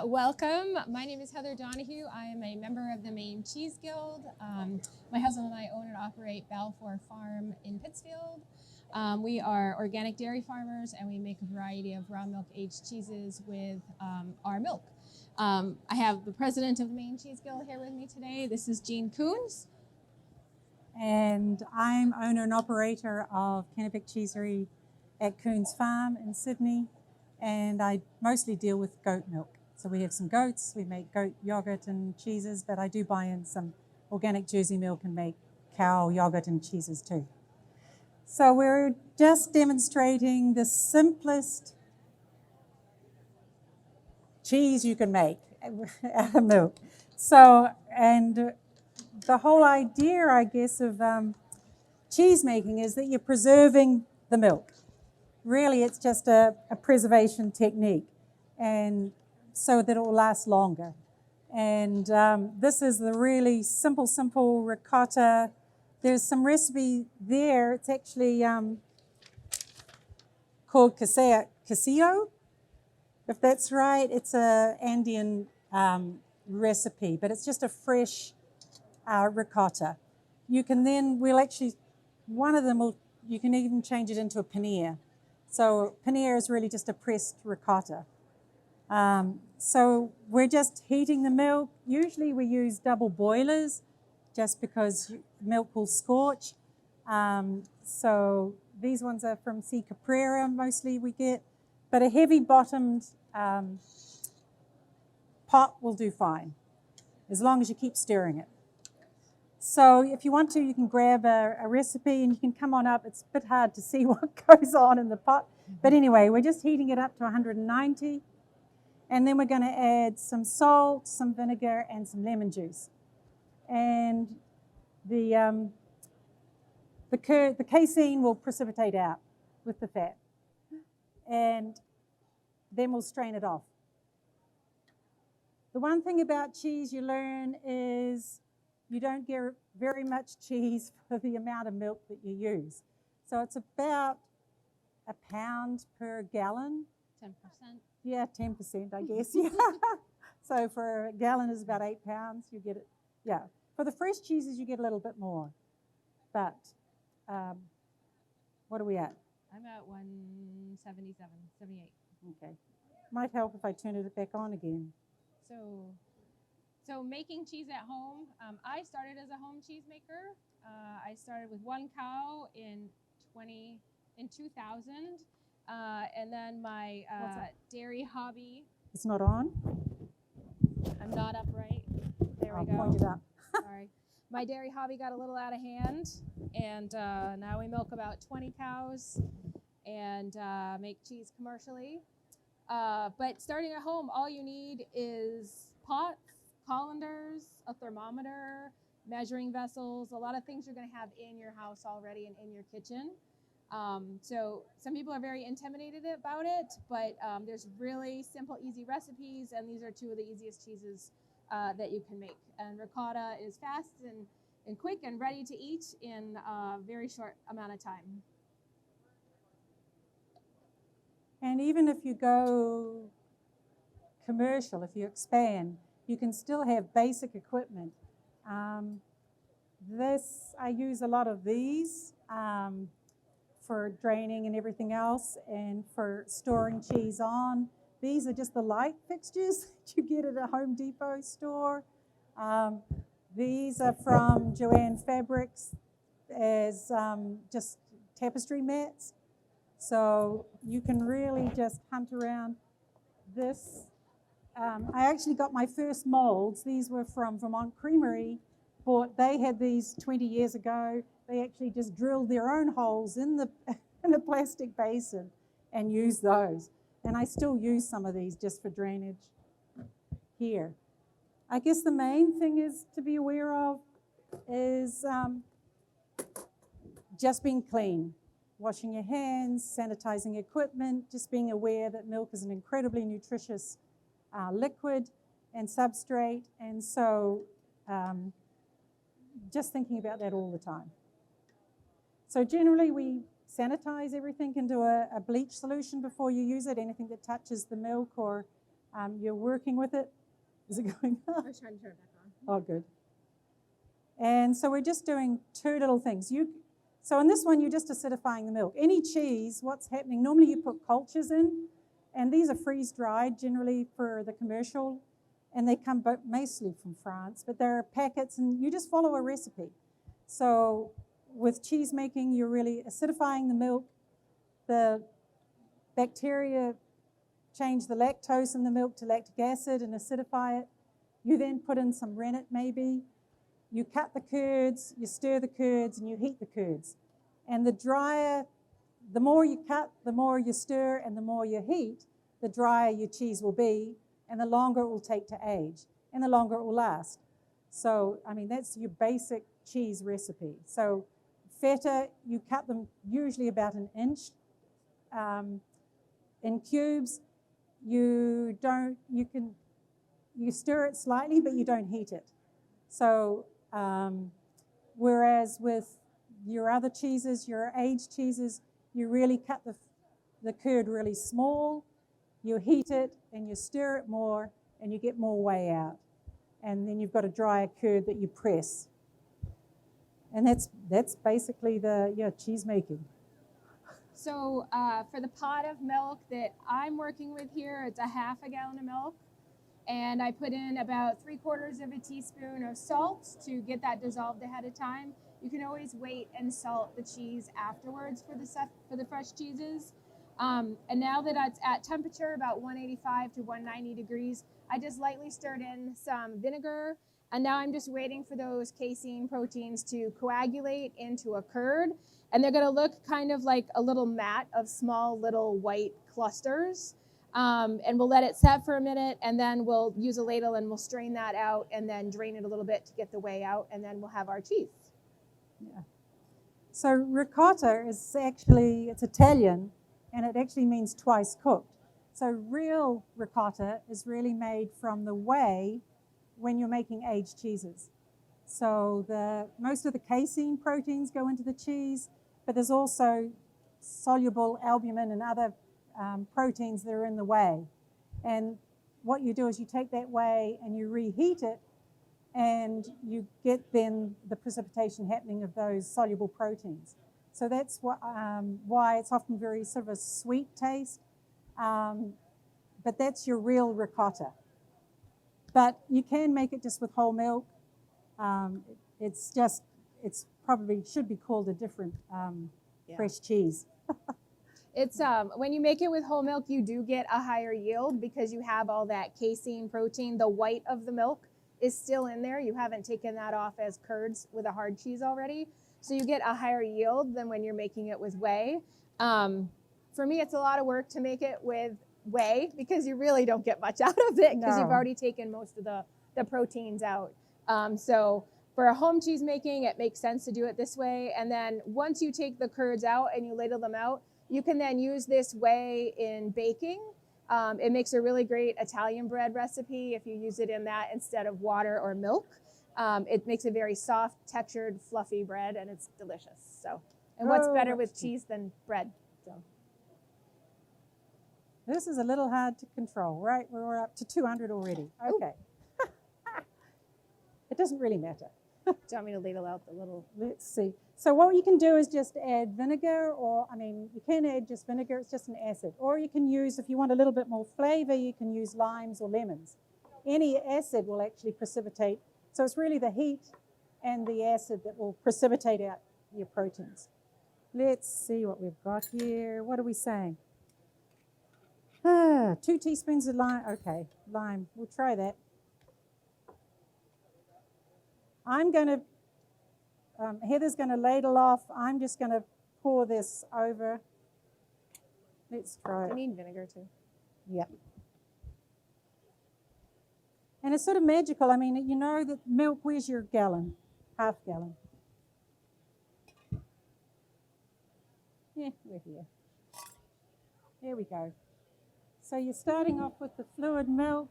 Welcome. My name is Heather Donahue. I am a member of the Maine Cheese Guild. My husband and I own and operate Balfour Farm in Pittsfield. We are organic dairy farmers, and we make a variety of raw milk aged cheeses with our milk. I have the president of the Maine Cheese Guild here with me today. This is Jean Coons. And I'm owner and operator of Kennebec Cheesery at Coons Farm in Sydney, and I mostly deal with goat milk. So we have some goats, we make goat yogurt and cheeses, but I do buy in some organic Jersey milk and make cow yogurt and cheeses too. So we're just demonstrating the simplest cheese you can make out of milk. So, and the whole idea, I guess, of cheese making is that you're preserving the milk. Really, it's just a preservation technique, and so that it will last longer. And this is the really simple ricotta. There's some recipe there. It's actually called quesillo, if that's right. It's a Andean recipe, but it's just a fresh ricotta. You can then, one of them you can even change it into a paneer. So paneer is really just a pressed ricotta. So we're just heating the milk. Usually we use double boilers just because milk will scorch. So these ones are from C. Caprera, mostly we get, but a heavy bottomed pot will do fine, as long as you keep stirring it. So if you want to, you can grab a recipe and you can come on up. It's a bit hard to see what goes on in the pot. But anyway, we're just heating it up to 190. And then we're going to add some salt, some vinegar, and some lemon juice. And the casein will precipitate out with the fat. And then we'll strain it off. The one thing about cheese you learn is you don't get very much cheese for the amount of milk that you use. So it's about a pound per gallon. 10%. Yeah, 10%, I guess. Yeah. So for a gallon is about 8 pounds. You get it. Yeah. For the fresh cheeses, you get a little bit more. But what are we at? I'm at 177, 78. Okay. Might help if I turn it back on again. So making cheese at home, I started as a home cheese maker. I started with one cow in 2000. And then my dairy hobby. It's not on? I'm not upright. There we go. I'll point it up. Sorry. My dairy hobby got a little out of hand, and now we milk about 20 cows and make cheese commercially. But starting at home, all you need is pots, colanders, a thermometer, measuring vessels, a lot of things you're going to have in your house already and in your kitchen. So some people are very intimidated about it, but there's really simple, easy recipes, and these are two of the easiest cheeses that you can make. And ricotta is fast and quick and ready to eat in a very short amount of time. And even if you go commercial, if you expand, you can still have basic equipment. I use a lot of these for draining and everything else, and for storing cheese on. These are just the light fixtures that you get at a Home Depot store. These are from Joanne Fabrics as just tapestry mats. So you can really just hunt around this. I actually got my first molds. These were from Vermont Creamery. They had these 20 years ago. They actually just drilled their own holes in a plastic basin and used those. And I still use some of these just for drainage here. I guess the main thing is to be aware of is just being clean. Washing your hands, sanitizing equipment, just being aware that milk is an incredibly nutritious liquid and substrate. And so just thinking about that all the time. So generally we sanitize everything into a bleach solution before you use it. Anything that touches the milk or You're working with it. Is it going I up? was trying to turn it back on. Oh, good. And so we're just doing two little things. So in this one, you're just acidifying the milk. Any cheese, what's happening, normally you put cultures in, and these are freeze-dried generally for the commercial, and they come mostly from France, but they're packets, and you just follow a recipe. So with cheese making, you're really acidifying the milk. The bacteria change the lactose in the milk to lactic acid and acidify it. You then put in some rennet maybe. You cut the curds, you stir the curds, and you heat the curds. And the more you cut, the more you stir, and the more you heat, the drier your cheese will be, and the longer it will take to age, and the longer it will last. So, I mean, that's your basic cheese recipe. So feta, you cut them usually about 1 inch in cubes. You stir it slightly, but you don't heat it. So whereas with your other cheeses, your aged cheeses, you really cut the curd really small, you heat it and you stir it more and you get more whey out. And then you've got a drier curd that you press. And that's basically the cheese making. So for the pot of milk that I'm working with here, it's a half a gallon of milk. And I put in about 3/4 of a teaspoon of salt to get that dissolved ahead of time. You can always wait and salt the cheese afterwards for the fresh cheeses. And now that it's at temperature, about 185 to 190 degrees, I just lightly stirred in some vinegar. And now I'm just waiting for those casein proteins to coagulate into a curd. And they're going to look kind of like a little mat of small little white clusters. And we'll let it set for a minute, and then we'll use a ladle and we'll strain that out and then drain it a little bit to get the whey out, and then we'll have our cheese. Yeah. So ricotta is actually, it's Italian, and it actually means twice cooked. So real ricotta is really made from the whey when you're making aged cheeses. So most of the casein proteins go into the cheese, but there's also soluble albumin and other proteins that are in the whey. And what you do is you take that whey and you reheat it, and you get then the precipitation happening of those soluble proteins. So that's why it's often very sort of a sweet taste, but that's your real ricotta. But you can make it just with whole milk. It's probably should be called a different fresh cheese. It's when you make it with whole milk, you do get a higher yield because you have all that casein protein. The white of the milk is still in there. You haven't taken that off as curds with a hard cheese already. So you get a higher yield than when you're making it with whey. For me, it's a lot of work to make it with whey because you really don't get much out of it because you've already taken most of the proteins out. So for a home cheese making, it makes sense to do it this way. And then once you take the curds out and you ladle them out, you can then use this whey in baking. It makes a really great Italian bread recipe if you use it in that instead of water or milk. It makes a very soft, textured, fluffy bread, and it's delicious. So, and what's better with cheese than bread? So. This is a little hard to control, right? We're up to 200 already. Okay. It doesn't really matter. Do you want me to ladle out the little? Let's see. So what you can do is just add vinegar, you can add just vinegar, it's just an acid. Or you can use, if you want a little bit more flavor, you can use limes or lemons. Any acid will actually precipitate. So it's really the heat and the acid that will precipitate out your proteins. Let's see what we've got here. What are we saying? 2 teaspoons of lime. Okay, lime. We'll try that. Heather's going to ladle off. I'm just going to pour this over. Let's try it. I need vinegar too. Yep. And it's sort of magical. I mean, you know that milk, where's your gallon? Half gallon. Yeah, we're here. There we go. So you're starting off with the fluid milk.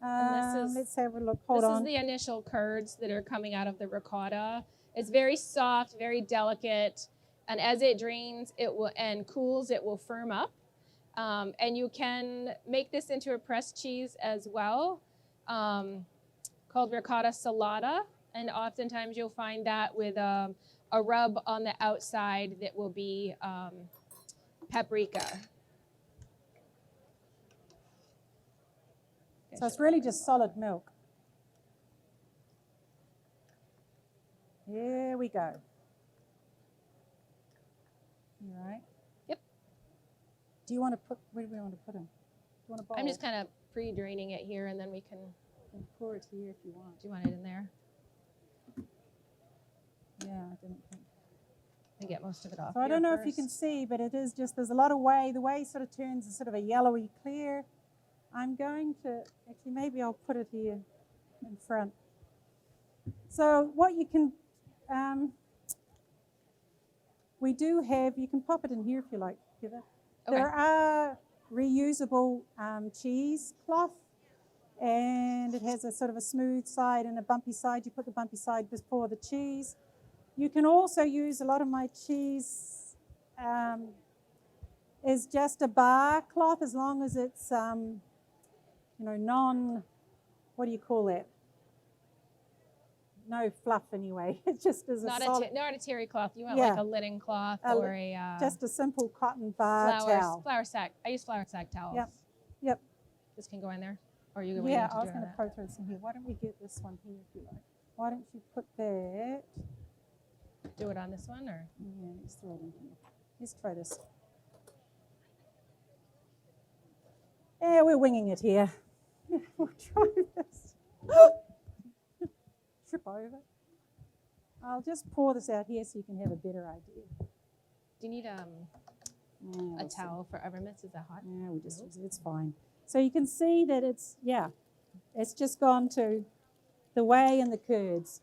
Let's have a look. Hold on. This is the initial curds that are coming out of the ricotta. It's very soft, very delicate, and as it drains, it will and cools, it will firm up. And you can make this into a pressed cheese as well, called ricotta salata. And oftentimes you'll find that with a rub on the outside that will be paprika. So it's really just solid milk. Here we go. All right. Yep. Do you want to put, where do we want to put them? Do you want a bowl? I'm just kind of pre-draining it here, and then we can. And pour it here if you want. Do you want it in there? Yeah, I didn't think. And get most of it off. So I don't know if you can see, but it is just, there's a lot of whey. The whey sort of turns sort of a yellowy clear. I'm going to, actually maybe I'll put it here in front. So what you can, we do have, you can pop it in here if you like, Heather. Okay. There are reusable cheesecloth, and it has a sort of a smooth side and a bumpy side. You put the bumpy side before the cheese. You can also use, a lot of my cheese is just a bar cloth, as long as it's, you know, what do you call that? No fluff anyway. It just is not a terry cloth. You want like a linen cloth or a just a simple cotton bar towel. Flour sack. I use flour sack towels. Yep. Yep. This can go in there, or you can I was going to throw this in here. Why don't we get this one here if you like? Why don't you put that? Do it on this one, or yeah, let's throw it in here. Let's try this. Yeah, we're winging it here. We'll try this. Trip over. I'll just pour this out here so you can have a better idea. do you need a towel for oven mitts? Is that hot? Yeah, we just use it. It's fine. So you can see that it's just gone to the whey and the curds.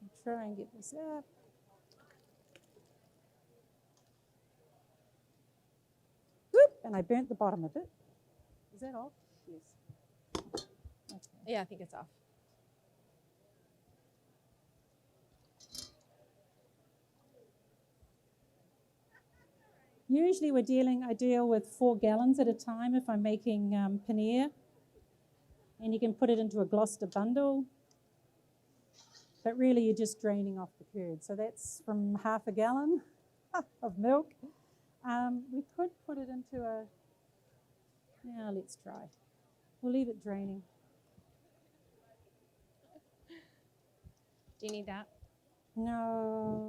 I'll try and get this up. Whoop, and I burnt the bottom of it. Is that off? Yes. Okay. Yeah, I think it's off. Usually I deal with 4 gallons at a time if I'm making paneer. And you can put it into a Gloucester bundle. But really you're just draining off the curd. So that's from half a gallon of milk. We could put it into a, now let's try. We'll leave it draining. Do you need that? No,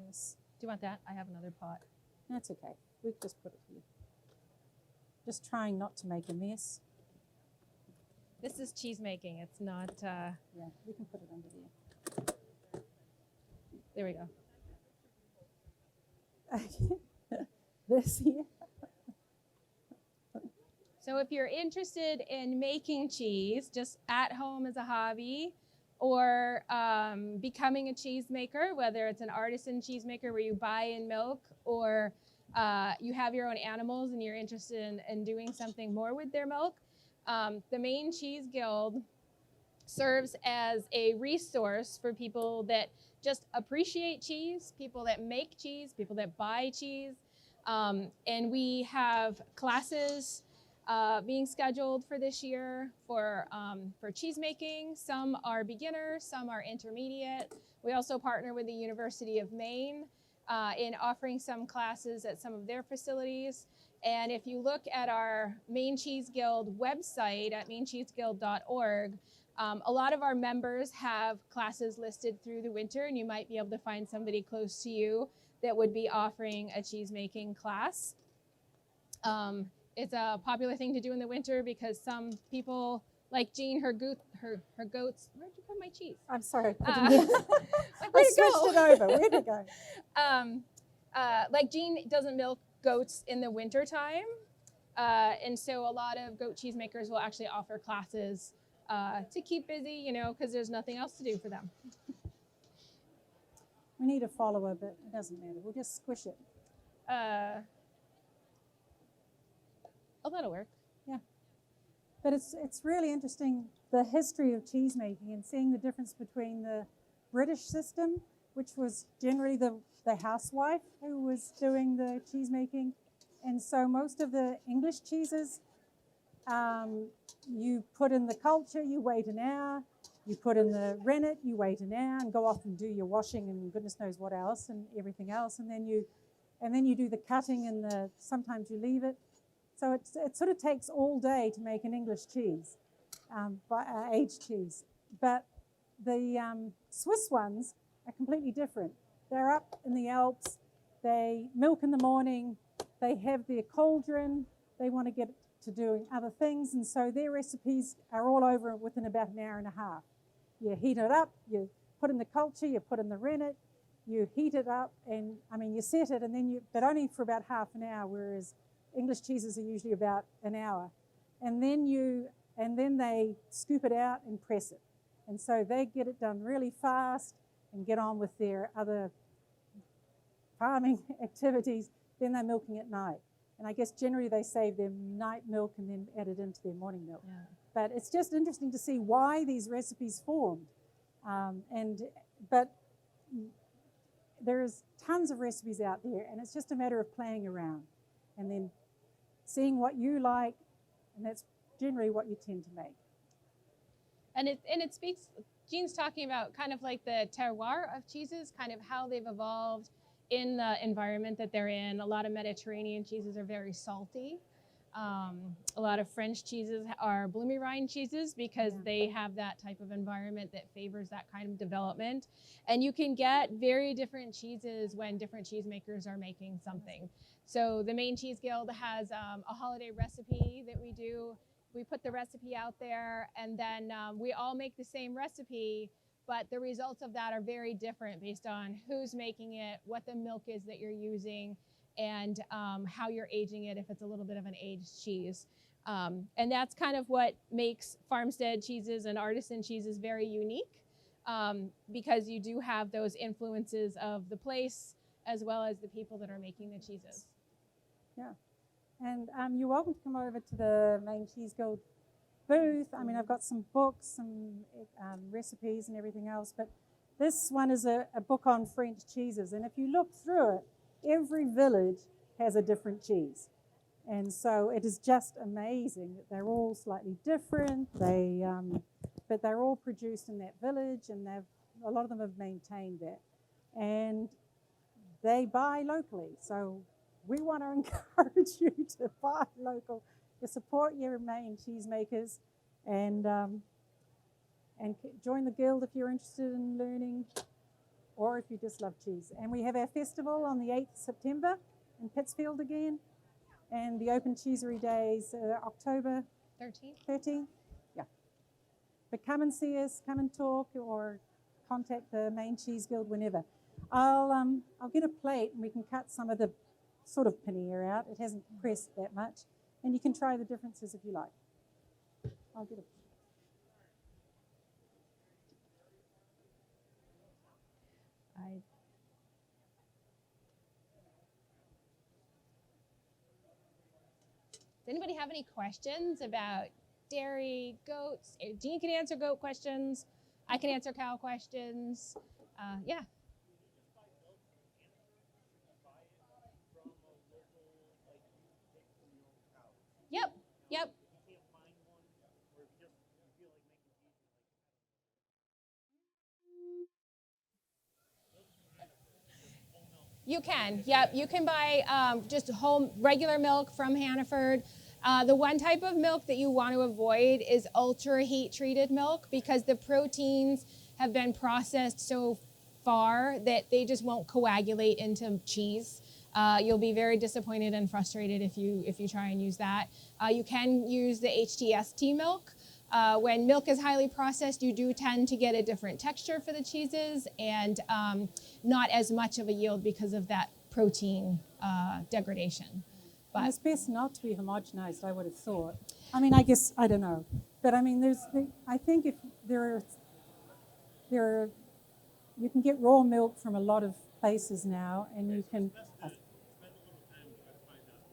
yes. Do you want that? I have another pot. That's okay. We can just put it here. Just trying not to make a mess. This is cheese making. It's not. Yeah, we can put it under there. There we go. This here. So if you're interested in making cheese just at home as a hobby, or becoming a cheesemaker, whether it's an artisan cheesemaker where you buy in milk, or you have your own animals and you're interested in doing something more with their milk, the Maine Cheese Guild serves as a resource for people that just appreciate cheese, people that make cheese, people that buy cheese. And we have classes being scheduled for this year for cheese making. Some are beginner, some are intermediate. We also partner with the University of Maine in offering some classes at some of their facilities. And if you look at our Maine Cheese Guild website at mainecheeseguild.org, a lot of our members have classes listed through the winter, and you might be able to find somebody close to you that would be offering a cheese making class. It's a popular thing to do in the winter because some people, like Jean, her goats. Where'd you put my cheese? I'm sorry. I switched it over. Where'd it go? Like Jean doesn't milk goats in the winter time. And so a lot of goat cheesemakers will actually offer classes to keep busy, you know, because there's nothing else to do for them. We need a follower, but it doesn't matter. We'll just squish it. Oh, that'll work. Yeah. But it's really interesting, the history of cheese making and seeing the difference between the British system, which was generally the the housewife who was doing the cheese making. And so most of the English cheeses, you put in the culture, you wait an hour, you put in the rennet, you wait an hour and go off and do your washing and goodness knows what else and everything else. And then you do the cutting and sometimes you leave it. So it sort of takes all day to make an English cheese, aged cheese. But the Swiss ones are completely different. They're up in the Alps. They milk in the morning. They have their cauldron. They want to get to doing other things. And so their recipes are all over within about an hour and a half. You heat it up. You put in the culture. You put in the rennet. You heat it up. And, I mean, you set it, and then but only for about half an hour, whereas English cheeses are usually about an hour. And then they scoop it out and press it. And so they get it done really fast and get on with their other farming activities. Then they're milking at night. And I guess generally they save their night milk and then add it into their morning milk. Yeah. But it's just interesting to see why these recipes formed. But there's tons of recipes out there, and it's just a matter of playing around and then seeing what you like, and that's generally what you tend to make. And it speaks, Jean's talking about kind of like the terroir of cheeses, kind of how they've evolved in the environment that they're in. A lot of Mediterranean cheeses are very salty. A lot of French cheeses are bloomy rind cheeses because they have that type of environment that favors that kind of development. And you can get very different cheeses when different cheesemakers are making something. So the Maine Cheese Guild has a holiday recipe that we do. We put the recipe out there, and then we all make the same recipe, but the results of that are very different based on who's making it, what the milk is that you're using, and how you're aging it if it's a little bit of an aged cheese. And that's kind of what makes farmstead cheeses and artisan cheeses very unique, because you do have those influences of the place as well as the people that are making the cheeses. Yeah. And you're welcome to come over to the Maine Cheese Guild booth. I mean, I've got some books, some recipes and everything else, but this one is a book on French cheeses. And if you look through it, every village has a different cheese. And so it is just amazing that they're all slightly different. But they're all produced in that village, and a lot of them have maintained that. And they buy locally. So we want to encourage you to buy local, to support your Maine cheesemakers, and join the guild if you're interested in learning, or if you just love cheese. And we have our festival on the 8th of September in Pittsfield again, and the Open Cheesery Days October 13th. Yeah. But come and see us, come and talk, or contact the Maine Cheese Guild whenever. I'll get a plate, and we can cut some of the sort of paneer out. It hasn't pressed that much, and you can try the differences if you like. I'll get a Does anybody have any questions about dairy, goats? Jean can answer goat questions. I can answer cow questions. Yeah. Yep. You can, yep. You can buy just home regular milk from Hannaford. The one type of milk that you want to avoid is ultra heat treated milk, because the proteins have been processed so far that they just won't coagulate into cheese. You'll be very disappointed and frustrated if you try and use that. You can use the HTST milk. When milk is highly processed, you do tend to get a different texture for the cheeses, and not as much of a yield because of that protein degradation. But it's best not to be homogenized, I would have thought. I mean, I guess, I don't know. But I mean, I think if you can get raw milk from a lot of places now, and you can,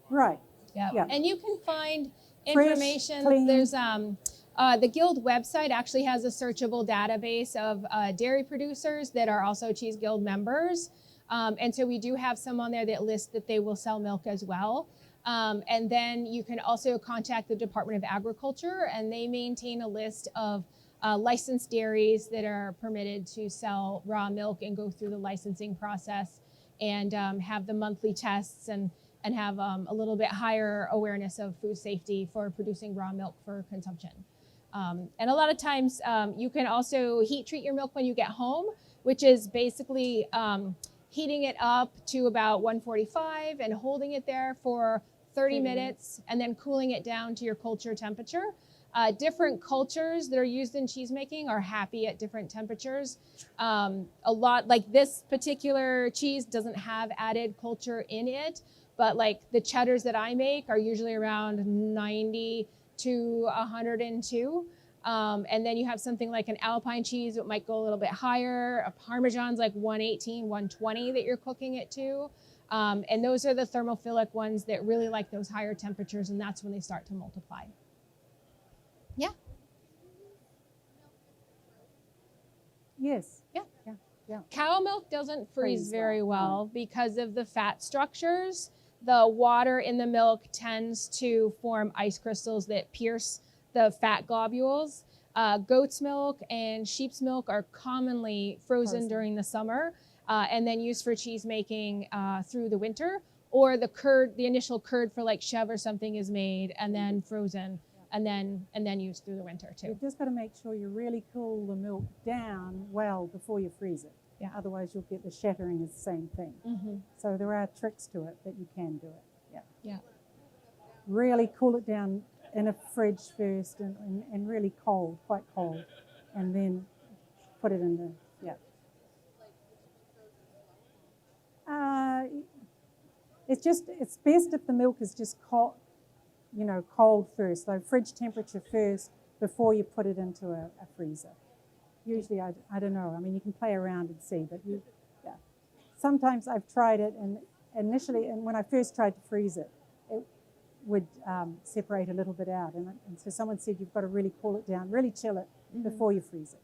right. Yeah. And you can find information. Fresh, there's the Guild website actually has a searchable database of dairy producers that are also Cheese Guild members. And so we do have some on there that list that they will sell milk as well. And then you can also contact the Department of Agriculture, and they maintain a list of licensed dairies that are permitted to sell raw milk and go through the licensing process and have the monthly tests and have a little bit higher awareness of food safety for producing raw milk for consumption. And a lot of times you can also heat treat your milk when you get home, which is basically heating it up to about 145 and holding it there for 30 minutes and then cooling it down to your culture temperature. Different cultures that are used in cheese making are happy at different temperatures. A lot, like this particular cheese doesn't have added culture in it, but like the cheddars that I make are usually around 90 to 102. And then you have something like an Alpine cheese that might go a little bit higher. A Parmesan's like 118, 120 that you're cooking it to. And those are the thermophilic ones that really like those higher temperatures, and that's when they start to multiply. Yeah. Yes. Yeah. Yeah. Yeah. Cow milk doesn't freeze very well because of the fat structures. The water in the milk tends to form ice crystals that pierce the fat globules. Goat's milk and sheep's milk are commonly frozen during the summer and then used for cheese making through the winter. Or the curd, the initial curd for like chev or something is made and then frozen and then used through the winter too. You've just got to make sure you really cool the milk down well before you freeze it. Yeah. Otherwise, you'll get the shattering is the same thing. Mm-hmm. So there are tricks to it that you can do it. Yeah. Yeah. Really cool it down in a fridge first and really cold, quite cold, and then put it in the, yeah. It's best if the milk is just cold, cold first, so fridge temperature first before you put it into a freezer. Usually, I don't know. I mean, you can play around and see, but yeah. Sometimes I've tried it, and initially, and when I first tried to freeze it, it would separate a little bit out. And so someone said you've got to really cool it down, really chill it before you freeze it.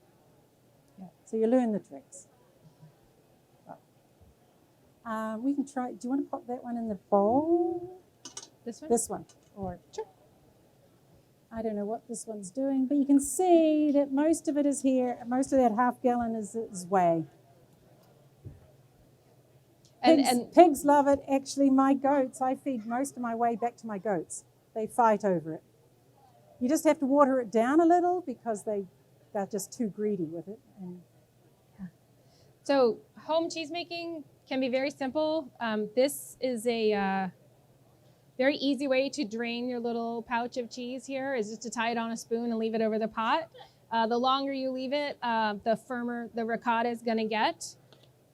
Yeah. So you learn the tricks. We can try. Do you want to pop that one in the bowl? This one? This one. Or sure. I don't know what this one's doing, but you can see that most of it is here. Most of that half gallon is whey. Pigs love it. Actually, my goats, I feed most of my whey back to my goats. They fight over it. You just have to water it down a little because they're just too greedy with it. And so home cheese making can be very simple. This is a very easy way to drain your little pouch of cheese here is just to tie it on a spoon and leave it over the pot. The longer you leave it, the firmer the ricotta is going to get.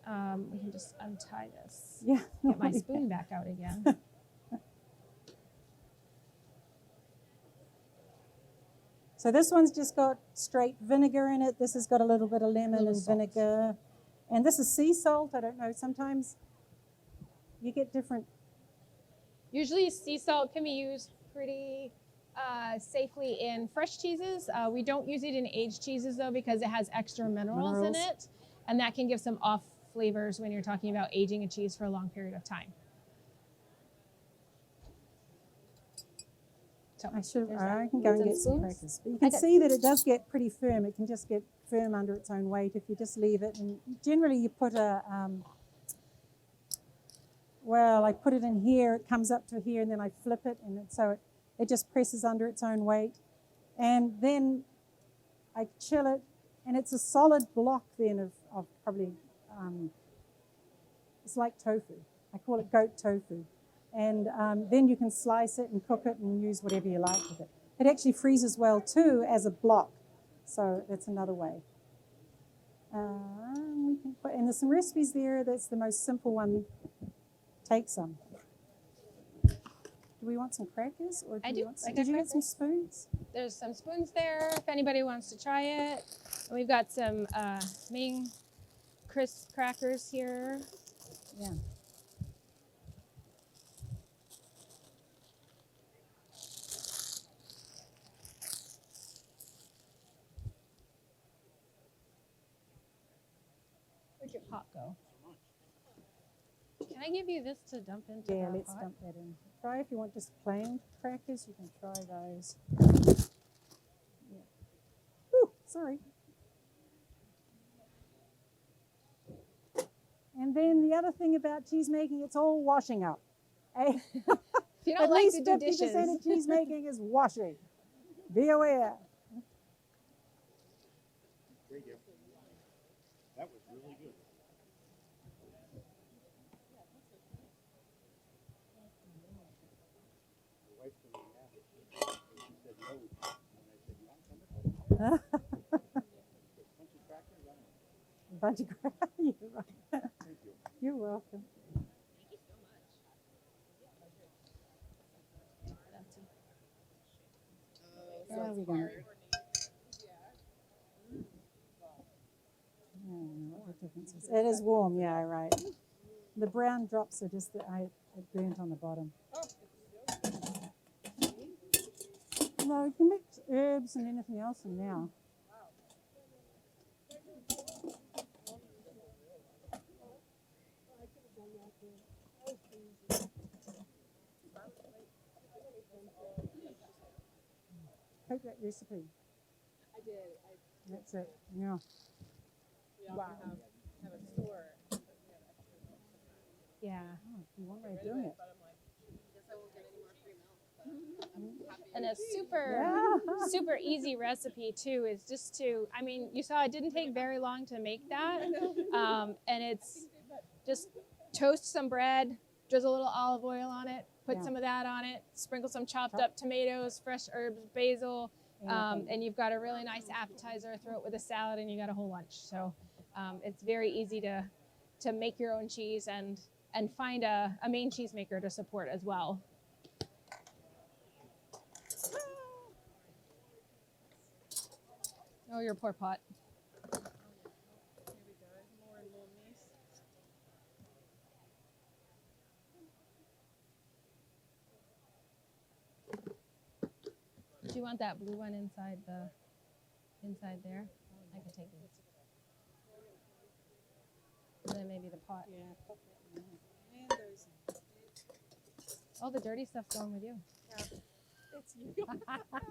We can just untie this. Yeah. Get my spoon back out again. So this one's just got straight vinegar in it. This has got a little bit of lemon and vinegar. And this is sea salt. I don't know. Sometimes you get different. Usually sea salt can be used pretty safely in fresh cheeses. We don't use it in aged cheeses though because it has extra minerals in it. And that can give some off flavors when you're talking about aging a cheese for a long period of time. So I can go and get some crackers. But you can see that it does get pretty firm. It can just get firm under its own weight if you just leave it. And generally you put I put it in here, it comes up to here, and then I flip it, and so it just presses under its own weight. And then I chill it, and it's a solid block then of probably, it's like tofu. I call it goat tofu. And then you can slice it and cook it and use whatever you like with it. It actually freezes well too as a block, so that's another way. And there's some recipes there. That's the most simple one. Take some. Do we want some crackers, or did you get some spoons? There's some spoons there if anybody wants to try it. And we've got some Maine crisp crackers here. Yeah. Where'd your pot go? I give you this to dump into Yeah, the let's pot? dump that in. Try if you want just plain crackers, you can try those. Yeah. Ooh, sorry. And then the other thing about cheese making, it's all washing up. Eh? If you don't At like least to do 50% dishes. of cheese making is washing. Be aware. There you go. That was really good. My wife's going to ask. She said no. And I said, you want some? Bunch of crackers? I don't know. A bunch of crap. You're right. Thank you. You're welcome. There we go. I don't know what the difference is. It is warm, yeah, right. The brown drops are just that it burnt on the bottom. No, you can mix herbs and anything else in now. Take that recipe. I did. That's it. Yeah. Wow. Have a store. Yeah. Oh, you want me doing it? But I'm like, guess I won't get any more free milk. But I'm happy. And a super, Yeah. super easy recipe too is just to, I mean, you saw it didn't take very long to make that. And it's just toast some bread, drizzle a little olive oil on it, put Yeah. some of that on it, sprinkle some chopped up tomatoes, fresh herbs, basil, and you've got a really nice appetizer. Throw it with a salad, and you got a whole lunch. So it's very easy to make your own cheese and find a Maine cheesemaker to support as well. Oh, your poor pot. Here we go. More and more mess. Do you want that blue one inside there? I can take this. And then maybe the pot. Yeah, pop that in there. And those. All the dirty stuff's going with you. It's you. You got one pot.